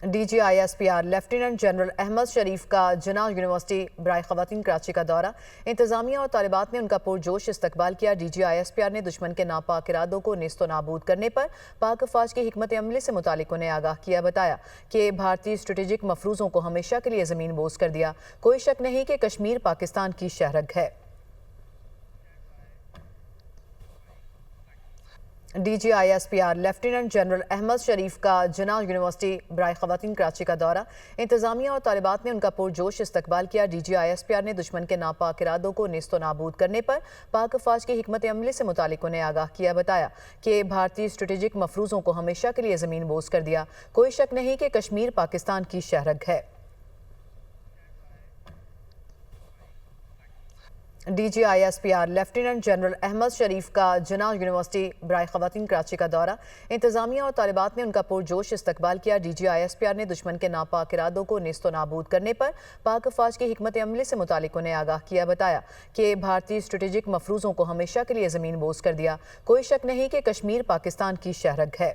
D G I S P R lieutenant general Ahmad Sharif का Jinnah university बराए ख़वातीन कराची का दौरा। इंतज़ामिया और तालिबात ने उनका पुरजोश इस्तकबाल किया। D G I S P are ने दुश्मन के नापाक इरादों को नेस्तो नाबूद करने पर पाक फ़ौज की हिकमत अमली से मुतालिक उन्हें आगाह किया। बताया कि भारतीय स्ट्रेटेजिक मफरूज़ों को हमेशा के लिए ज़मीन बोझ कर दिया। कोई शक नहीं कि कश्मीर पाकिस्तान की शहरग है। D G I S P R lieutenant general Ahmad Sharif का जिन्ना यूनिवर्सिटी बराए ख़वातीन कराची का दौरा। इंतज़ामिया और तालिबात ने उनका पुरजोश इस्तकबाल किया। D G I S P are ने दुश्मन के नापाक इरादों को नेस्तो नाबूद करने पर पाक फ़ौज की हिकमत अमली से मुतालिक उन्हें आगाह किया। बताया कि भारतीय स्ट्रेटेजिक मफरूज़ों को हमेशा के लिए ज़मीन बोझ कर दिया। कोई शक नहीं कि कश्मीर पाकिस्तान की शहरग है। D G I S P R lieutenant general Ahmad Sharif का जिन्ना यूनिवर्सिटी बराए ख़वातीन कराची का दौरा। इंतज़ामिया और तालिबात ने उनका पुरजोश इस्तकबाल किया। D G I S P are ने दुश्मन के नापाक इरादों को नेस्तो नाबूद करने पर पाक फ़ौज की हिकमत अमली से मुतालिक उन्हें आगाह किया। बताया कि भारतीय स्ट्रेटेजिक मफरूज़ों को हमेशा के लिए ज़मीन बोझ कर दिया। कोई शक नहीं कि कश्मीर पाकिस्तान की शहरग है।